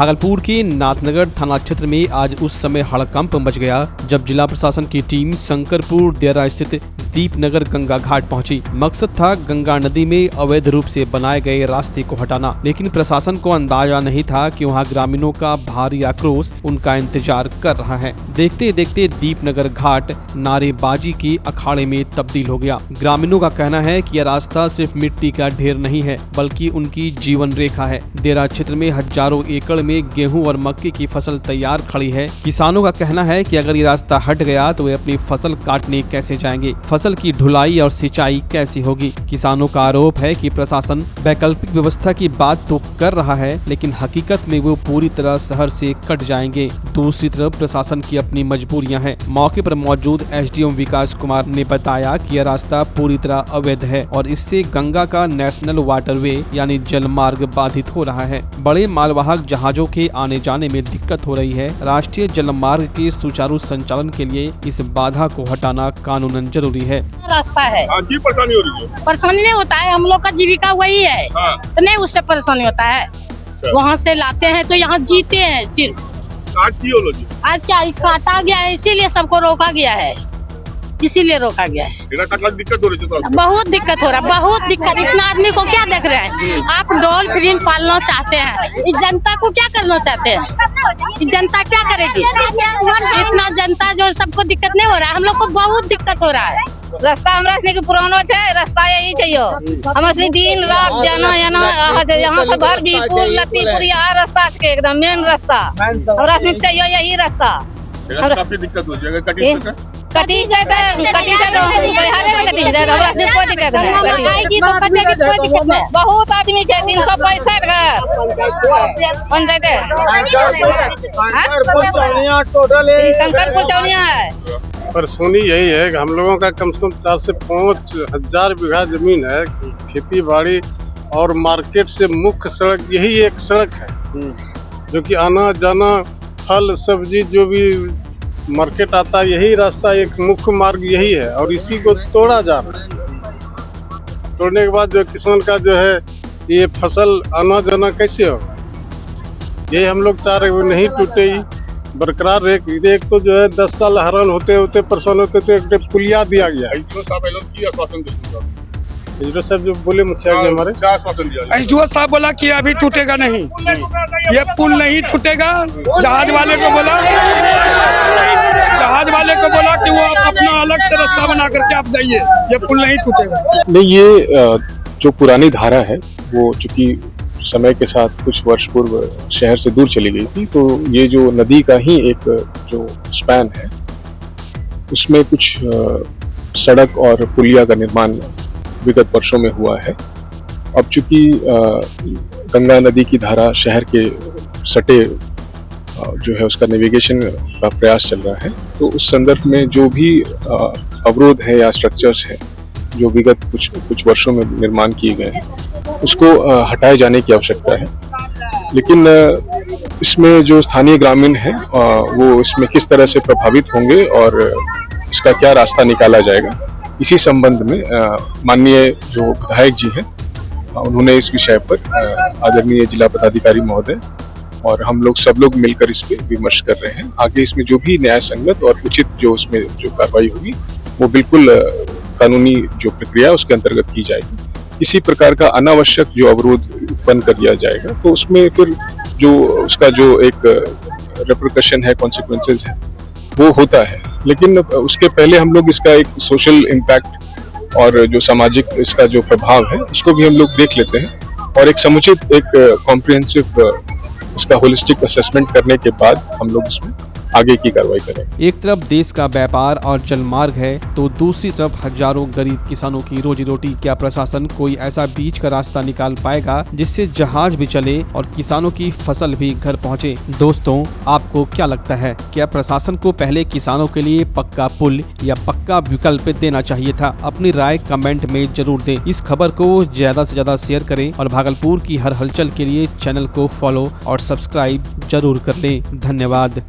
भागलपुर के नाथनगर थाना क्षेत्र में आज उस समय हड़कंप मच गया जब जिला प्रशासन की टीम शंकरपुर देरा स्थित दीपनगर गंगा घाट पहुंची। मकसद था गंगा नदी में अवैध रूप से बनाए गए रास्ते को हटाना, लेकिन प्रशासन को अंदाजा नहीं था कि वहां ग्रामीणों का भारी आक्रोश उनका इंतजार कर रहा है। देखते देखते दीपनगर घाट नारेबाजी के अखाड़े में तब्दील हो गया। ग्रामीणों का कहना है कि यह रास्ता सिर्फ मिट्टी का ढेर नहीं है बल्कि उनकी जीवन रेखा है। देरा क्षेत्र में हजारों एकड़ में गेहूं और मक्के की फसल तैयार खड़ी है। किसानों का कहना है कि अगर ये रास्ता हट गया तो वे अपनी फसल काटने कैसे जाएंगे, फसल की ढुलाई और सिंचाई कैसी होगी। किसानों का आरोप है कि प्रशासन वैकल्पिक व्यवस्था की बात तो कर रहा है, लेकिन हकीकत में वो पूरी तरह शहर से कट जाएंगे। दूसरी तरफ प्रशासन की अपनी मजबूरियां हैं। मौके पर मौजूद एसडीएम विकास कुमार ने बताया कि यह रास्ता पूरी तरह अवैध है और इससे गंगा का नेशनल वाटरवे यानी जल मार्ग बाधित हो रहा है। बड़े मालवाहक जहाजों के आने जाने में दिक्कत हो रही है। राष्ट्रीय जल मार्ग के सुचारू संचालन के लिए इस बाधा को हटाना कानूनन जरूरी है। रास्ता है जी, परेशानी हो रही है। परेशानी नहीं होता है, हम लोग का जीविका वही है। तो नहीं उससे परेशानी होता है। वहाँ से लाते हैं तो यहाँ जीते हैं सिर्फ। आज क्या काटा गया है, इसीलिए सबको रोका गया है, इसीलिए रोका गया है। दिक्कत हो रही है, बहुत दिक्कत हो रहा है, बहुत दिक्कत। इतना आदमी को क्या देख रहे हैं आप? डॉल्फिन पालना चाहते हैं, इस जनता को क्या करना चाहते हैं? जनता क्या करेगी? इतना जनता जो सबको दिक्कत नहीं हो रहा है, हम लोग को बहुत दिक्कत हो रहा है। रास्ता हमरा के पुरानो है, रास्ता यही चाहिए। हम दिन रात जाना यहाँ से भर बीपुर लतीपुर यहाँ रास्ता एकदम मेन रास्ता हमरा चाहिए, यही रास्ता। काफी दिक्कत हो जाएगा। कटी जाए कोई दिक्कत नहीं। बहुत आदमी है, 365 घर पंचायत शंकरपुर चौनिया है। परेशानी यही है कि हम लोगों का कम से कम 4 से 5 हजार बीघा जमीन है। खेती बाड़ी और मार्केट से मुख्य सड़क यही एक सड़क है जो कि आना जाना फल सब्जी जो भी मार्केट आता है, यही रास्ता एक मुख्य मार्ग यही है और इसी को तोड़ा जा रहा है। तोड़ने के बाद जो किसान का जो है ये फसल आना जाना कैसे होगा, यही हम लोग चाह रहे, वो नहीं टूटे ही बरकरार रहे। एक तो जो है 10 साल हैरान होते होते परेशान होते थे, एक पुलिया दिया गया। एसडीओ साहब जो बोले मुखिया जी हमारे, एसडीओ साहब बोला कि अभी टूटेगा नहीं, ये पुल नहीं टूटेगा। जहाज वाले को बोला कि वो अपना अलग से रास्ता बना करके आप जाइए, ये पुल नहीं टूटेगा। नहीं, ये जो पुरानी धारा है वो चूंकि समय के साथ कुछ वर्ष पूर्व शहर से दूर चली गई थी, तो ये जो नदी का ही एक जो स्पैन है उसमें कुछ सड़क और पुलिया का निर्माण विगत वर्षों में हुआ है। अब चूंकि गंगा नदी की धारा शहर के सटे जो है उसका नेविगेशन का प्रयास चल रहा है, तो उस संदर्भ में जो भी अवरोध है या स्ट्रक्चर्स है जो विगत कुछ वर्षों में निर्माण किए गए हैं उसको हटाए जाने की आवश्यकता है। लेकिन इसमें जो स्थानीय ग्रामीण हैं वो इसमें किस तरह से प्रभावित होंगे और इसका क्या रास्ता निकाला जाएगा, इसी संबंध में माननीय जो विधायक जी हैं उन्होंने इस विषय पर आदरणीय जिला पदाधिकारी महोदय और हम लोग सब लोग मिलकर इस पे विमर्श कर रहे हैं। आगे इसमें जो भी न्याय संगत और उचित जो उसमें जो कार्रवाई होगी वो बिल्कुल कानूनी जो प्रक्रिया उसके अंतर्गत की जाएगी। इसी प्रकार का अनावश्यक जो अवरोध उत्पन्न कर दिया जाएगा तो उसमें फिर जो उसका जो एक रेपरकशन है, कॉन्सिक्वेंसेज है, वो होता है। लेकिन उसके पहले हम लोग इसका एक सोशल इम्पैक्ट और जो सामाजिक इसका जो प्रभाव है उसको भी हम लोग देख लेते हैं और एक समुचित एक कॉम्प्रिहेंसिव इसका होलिस्टिक असेसमेंट करने के बाद हम लोग इसमें आगे की कार्रवाई करेंगे। एक तरफ देश का व्यापार और जल मार्ग है तो दूसरी तरफ हजारों गरीब किसानों की रोजी रोटी। क्या प्रशासन कोई ऐसा बीच का रास्ता निकाल पाएगा जिससे जहाज भी चले और किसानों की फसल भी घर पहुंचे? दोस्तों, आपको क्या लगता है, क्या प्रशासन को पहले किसानों के लिए पक्का पुल या पक्का विकल्प देना चाहिए था? अपनी राय कमेंट में जरूर दें। इस खबर को ज्यादा से ज्यादा शेयर करें और भागलपुर की हर हलचल के लिए चैनल को फॉलो और सब्सक्राइब जरूर कर लें। धन्यवाद।